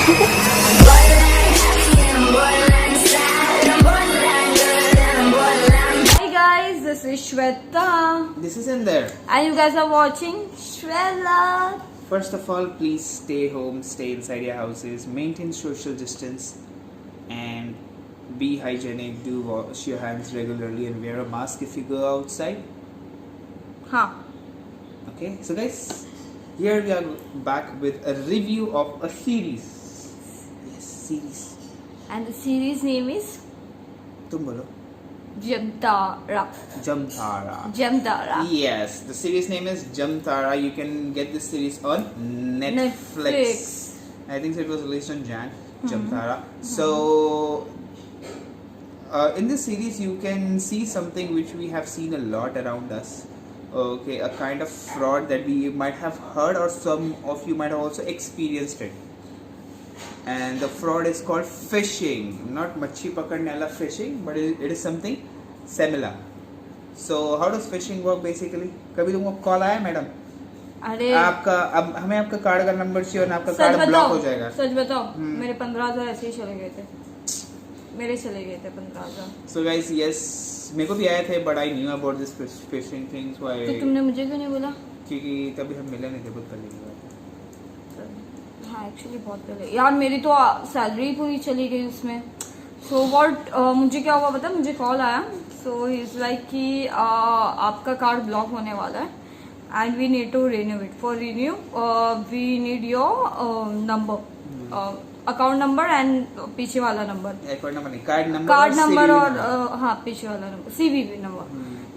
Hi guys, this is Shweta This is in there. and you guys are watching Shweta. First of all, please stay home, stay inside your houses, maintain social distance, and be hygienic. Do wash your hands regularly and wear a mask if you go outside. Huh. Okay, so guys, here we are back with a review of a series. Yes, series. And the series name is Tum bolo. Jamtara. Jamtara. Jamtara. Yes, the series name is Jamtara. You can get this series on Netflix. I think it was released on Jan. Jamtara. So, in this series, you can see something which we have seen a lot around us. Okay, a kind of fraud that we might have heard, or some of you might have also experienced it. And the fraud is called phishing, not machi pakadne wala phishing, but it is something similar. So how does phishing work basically? कभी तुमको call आया madam? अरे आपका अब हमें आपका card का number चाहिए और आपका सच कार्ड ब्लॉक हो बताओ, जाएगा. सच बताओ, मेरे 15,000 ऐसे ही चले गए थे. मेरे चले गए थे 15,000. So guys, yes, मेरे को भी आए थे, but I knew about this phishing thing, so I. तो तुमने मुझे क्यों नहीं बोला? क्योंकि तभी हम मिले नहीं थे, बहुत पहले की बात है. हाँ एक्चुअली बहुत पहले यार, मेरी तो सैलरी पूरी चली गई उसमें. सो व्हाट मुझे क्या हुआ पता, मुझे कॉल आया. सो ही इज लाइक कि आपका कार्ड ब्लॉक होने वाला है and we need to renew it. For renew we need your number, account number and पीछे वाला नंबर. अकाउंट नंबर नहीं, कार्ड नंबर और CVV हाँ पीछे वाला नंबर, सीवीवी नंबर.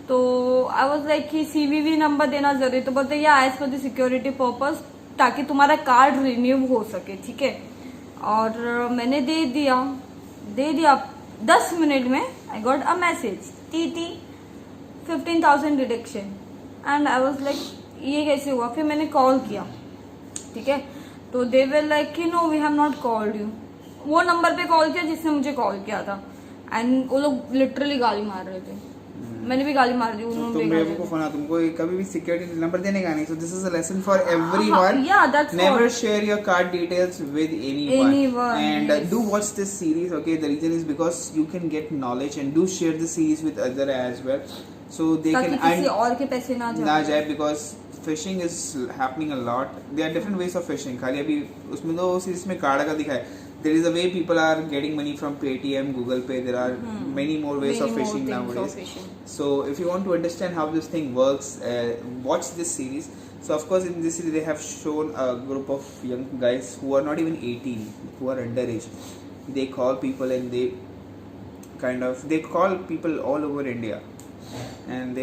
तो आई वाज लाइक कि सीवीवी नंबर देना जरूरी. तो बोलते या as per the security purpose, ताकि तुम्हारा कार्ड रिन्यू हो सके. ठीक है, और मैंने दे दिया 10 मिनट में I got a message TT 15,000 deduction. And I was like ये कैसे हुआ. फिर मैंने कॉल किया, ठीक है, तो दे वर लाइक कि no we have not called you. वो नंबर पे कॉल किया जिसने मुझे कॉल किया था एंड वो लोग लिटरली गाली मार रहे थे. मैंने भी गाली मार दी, उन्होंने भी तुम गाली बेवकूफ दी. हो ना, तुमको कभी भी सिक्योरिटी नंबर देने का नहीं. So this is a lesson for everyone. Yeah, that's Never what. share your card details with anyone. Anyone, And yes. do watch this series. Okay, the reason is because you can get knowledge, and do share the series with other as well, so they ताकि can किसी और के पैसे ना ना जाए. जाए, because phishing is happening a lot. There are different ways of phishing. खाली अभी उसमें तो सीरीज में कार्ड का दिखा है. There is a way people are getting money from Paytm, Google Pay. There are many more ways of Many more phishing things nowadays. of phishing. So if you want to understand how this thing works, watch this series. So of course in this series they have shown a group of young guys who are not even 18, who are underage. They call people and they call people all over India, and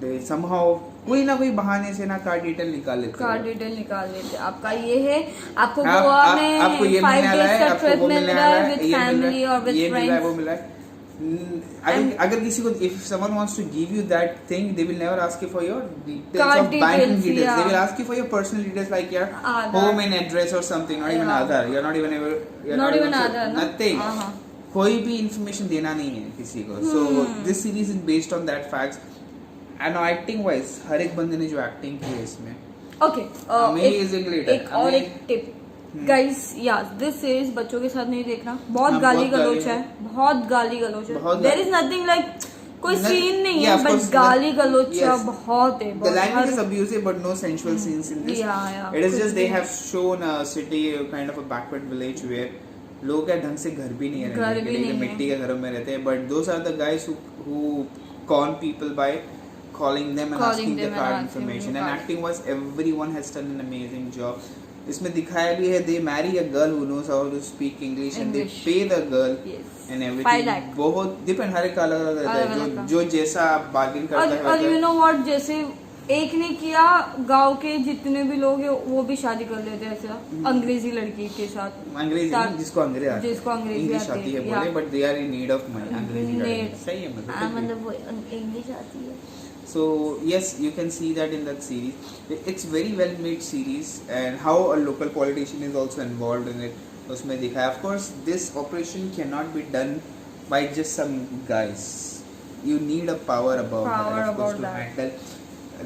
they somehow कोई ना कोई बहाने से ना card detail निकाल लेते हैं. Card detail निकाल लेते. आपका ये है, आपको आप- गोवा आप- में आपको ये 5 मिलने वाला days है, का आपको ट्रिप वो मिल मिलने रहा वाला है है, विद ये मिल रहा फैमिली और है, विद ये मिल रहा है, वो फ्रेंड्स. मिल रहा है. अगर किसी को, if someone wants to give you that thing, they will never ask you for your details Card of banking details, details. yeah. They will ask you for your personal details like your Aadhaar. home and address or something. Not even Yeah. Aadhaar. You're not even Not even Aadhaar, no? nothing. हाँ. कोई भी information देना नहीं है किसी को. So this series is based on that facts. And acting wise, हर एक बंदे ने जो acting की है इसमें, ओके, Amazingly done. एक और एक टिप गाइस, या दिस सीरीज बच्चों के साथ नहीं देखना. बहुत हाँ, गाली बहुत गलोच गाली है, बहुत गाली गलोच है. बहुत देयर इज नथिंग लाइक, कोई No- सीन नहीं Yeah, है, of बट course, गाली गलोच yes. बहुत है. The बहुत language is her- abusive, but no sensual scenes in this. Yeah, It is कुछ just they भी. have shown a city, kind of a backward village where लोग क्या ढंग से घर भी नहीं है घर रहने के भी लिए, नहीं है. मिट्टी के घरों में रहते हैं. But those are the guys who con people by calling them and Calling asking the them and card asking information. the And card. acting wise, everyone has done an amazing job. इसमें दिखाया भी है, they marry a girl who knows how to speak English and they English. pay the girl Yes. and 5 everything. lakh. बहुत depend, हर एक का अलग अलग रहता अलग-अलग है. का. जो जैसा बार्गेन करता है और वैसा- यू नो व्हाट, जैसे एक ने किया, गांव के जितने भी लोग हैं वो भी शादी कर लेते हैं ऐसा अंग्रेजी लड़की के साथ. अंग्रेजी नहीं, जिसको अंग्रेजी आती है. जिसको अंग्रेजी इंग्लिश आती है बोले, but they are in need of money. अंग्रेजी Need. लड़की सही है, मतलब मतलब वो इंग्लिश आती है. so yes, you can see that in that series. It's very well made series, and how a local politician is also involved in it उसमें दिखा है. Of course this operation cannot be done by just some guys. You need a power about Power that, of course, about to that. handle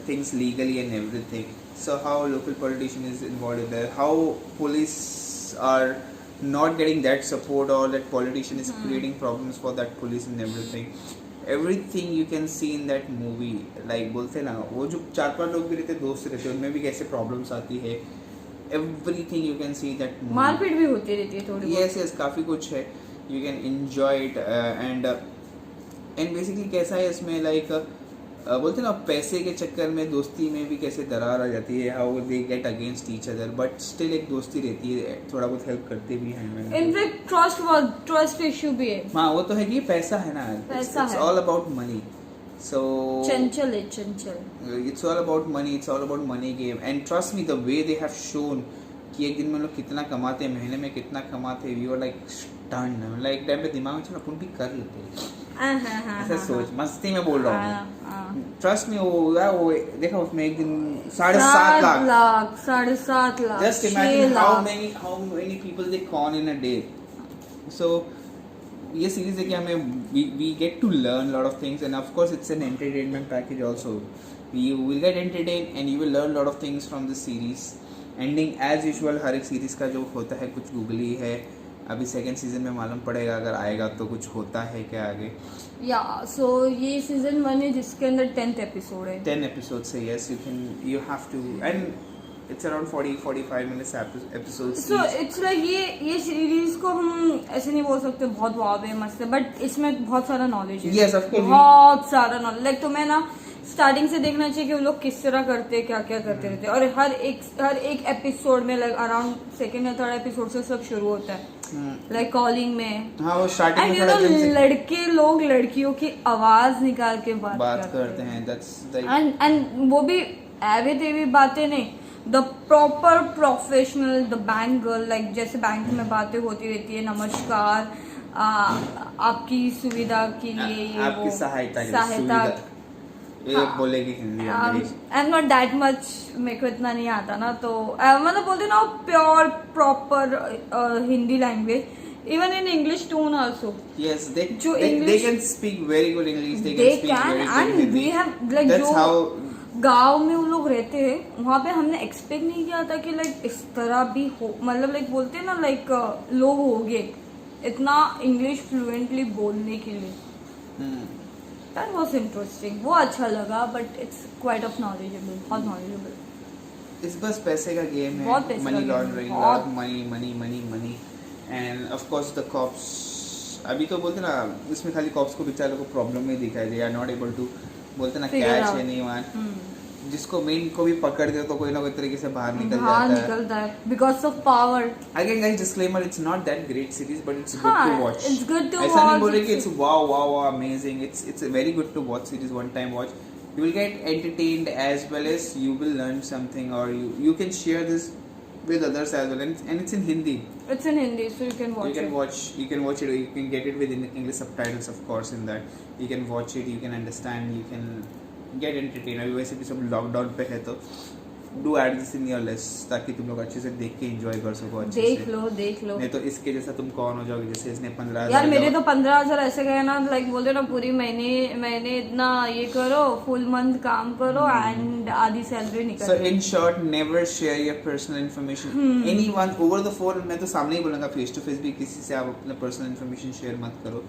things legally and everything. So how local politician is involved in there, how police are not getting that support, or that politician is creating problems for that police and everything you can see in that movie. Like बोलते ना, वो जो 4-5 लोग भी रहते, दोस्त रहते, उनमें भी कैसे प्रॉब्लम्स आती है. Everything you can see that movie. मारपीट भी होती रहती है थोड़ी. Yes, काफी कुछ है. You can enjoy it and basically कैसा है इसमें, like बोलते ना, पैसे के चक्कर में दोस्ती में भी कैसे दरार आ जाती है. How they get against each other, but still एक दोस्ती रहती है, थोड़ा बहुत हेल्प करते भी हैं. इनफैक्ट ट्रस्ट इशू भी है. हाँ, वो तो है कि पैसा है ना. It's all about money. So Chanchal. It's all about money. It's all about money game. And trust me, the way they have shown कि एक दिन में लोग कितना कमाते हैं, महीने में कितना कमाते, we were like stunned. like time पे दिमाग में चलो अपन भी कर लेते हैं. ऐसा सोच, मस्ती में बोल रहा हूँ. ट्रस्ट मी, वो देखा उसमें एक दिन 7.5 lakh. 7.5 lakh. Just imagine how many people they con in a day. So ये सीरीज है कि हमें we get to learn lot of things, and of course it's an entertainment package also. You will get entertained and you will learn lot of things from the series. Ending as usual हर एक series का जो होता है कुछ googly है. अभी second season में मालूम पड़ेगा, अगर आएगा तो कुछ होता है क्या आगे. सो ये सीजन 1 है जिसके अंदर 10th एपिसोड है. 10 episodes है. Yes, you have to, and it's around 40-45 minutes episodes. So it's like ये सीरीज को हम ऐसे नहीं बोल सकते बहुत वाव है, मस्त है, बट इसमें बहुत सारा नॉलेज है. Yes, of course. बहुत सारा नॉलेज. लाइक तुम्हें ना स्टार्टिंग से देखना चाहिए कि वो लोग किस तरह करते हैं, क्या क्या करते रहते हैं. और हर एक एपिसोड में लाइक अराउंड सेकेंड या थर्ड एपिसोड से सब शुरू होता है. लाइक कॉलिंग में. हाँ, वो स्टार्टिंग में थोड़ा लड़के लोग लड़कियों की आवाज निकाल के बात करते हैं. That's like and वो भी एवे तेवी बातें नहीं. The proper professional, the bank girl, like जैसे बैंक में बातें होती रहती है. नमस्कार, आपकी सुविधा के लिए, आपकी सहायता ये बोलेगी Hindi. I am not that much, मेरे को इतना नहीं आता ना, तो मतलब बोलते ना pure proper Hindi language. Even in English tone also. Yes, they can speak very good English. They can speak very good Hindi. We have like That's how गांव में वो लोग रहते हैं, वहाँ पे हमने एक्सपेक्ट नहीं किया था कि लाइक इस तरह भी हो. मतलब लाइक बोलते हैं ना, लाइक लोग होंगे इतना इंग्लिश फ्लुएंटली बोलने के लिए. That was interesting. वो अच्छा लगा, but it's quite of knowledgeable. बहुत knowledgeable. इस बस पैसे का गेम है. बहुत पैसे मनी का laundering, money and of course the cops. अभी तो बोलते ना, इसमें खाली कॉप्स को बेचारे को प्रॉब्लम में दिखाई दे, आर नॉट एबल टू, बोलते ना, कैच एनीवन. जिसको मेन को भी पकड़ दे तो कोई ना कोई तरीके से बाहर निकलता है. Because of power. Again guys, disclaimer, it's not that great series, but it's good to watch. It's good to watch. ऐसा नहीं बोल रहे कि it's wow amazing. It's a very good to watch series, one time watch. You will get entertained as well as you will learn something, or you can share this with others as well, and it's in Hindi. It's in Hindi, so you can watch it. You can watch it. You can get it with English subtitles, of course. In that, you can watch it. You can understand. You can get entertained. अभी वैसे भी सब lockdown पे है, तो do add this in your list ताकि तुम लोग अच्छे से देख के एंजॉय कर सको. अच्छे से देख लो. नहीं तो इसके जैसा तुम कौन हो जाओगे, जैसे इसने 15,000. यार मेरे तो 15,000 ऐसे गए ना, लाइक बोलते ना पूरी महीने इतना ये करो, फुल मंथ काम करो एंड आधी सैलरी निकल. So in short, never share your personal information. Anyone over the phone. मैं तो सामने ही बोलूँगा, फेस टू फेस भी किसी से आप अपना पर्सनल इन्फॉर्मेशन शेयर मत करो.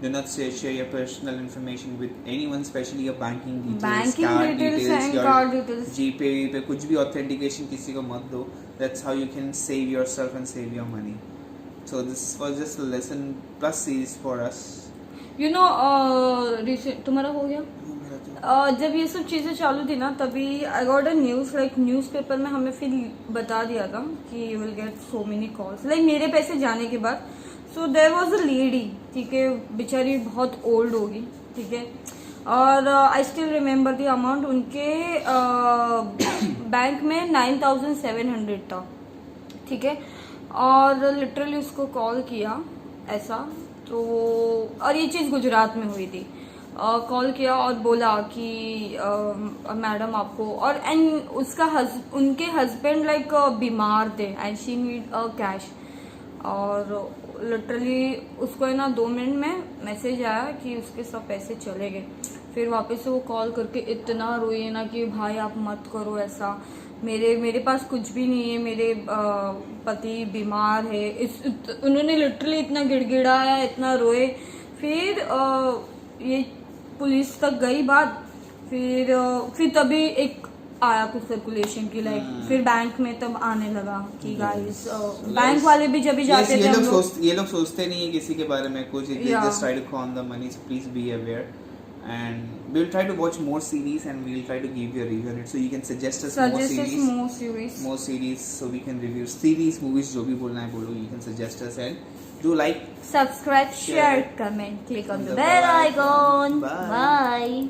Do not share your personal information with anyone, especially your banking details, card details, GPay पे कुछ भी authentication किसी को मत दो. That's how you can save yourself and save your money. So this was just a lesson plus series for us. You know, तुम्हारा हो गया? जब ये सब चीजें चालू थी ना, तभी I got a news, like newspaper में हमें फिर बता दिया था कि you will get so many calls. Like मेरे पैसे जाने के बाद, so there was a lady, ठीक है, बेचारी बहुत ओल्ड होगी, ठीक है, और I still remember the amount. उनके बैंक में 9,700 था, ठीक है, और लिटरली उसको कॉल किया ऐसा, तो और ये चीज़ गुजरात में हुई थी. कॉल किया और बोला कि मैडम आपको, और एंड उनके हस्बैंड लाइक बीमार थे एंड शी नीड कैश. और लिटरली उसको है ना 2 मिनट में मैसेज आया कि उसके सब पैसे चले गए. फिर वापस से वो कॉल करके इतना रोई ना कि भाई आप मत करो ऐसा. मेरे पास कुछ भी नहीं है, मेरे पति बीमार है, उन्होंने लिटरली इतना गिड़गिड़ाया, इतना रोए। फिर ये पुलिस तक गई बात, फिर तभी एक आया कुछ सर्कुलेशन की, लाइक फिर बैंक में तब आने लगा कि गाइस बैंक वाले भी जब भी जाते थे ये लोग सोचते नहीं है किसी के बारे में कुछ, just try to con the money, so please be aware. And we'll try to watch more series and we'll try to give you a review on it, so you can suggest us more series so we can review series, movies, जो भी बोलना है बोलो, you can suggest us and do like, subscribe, share, comment, click on the bell icon. Bye.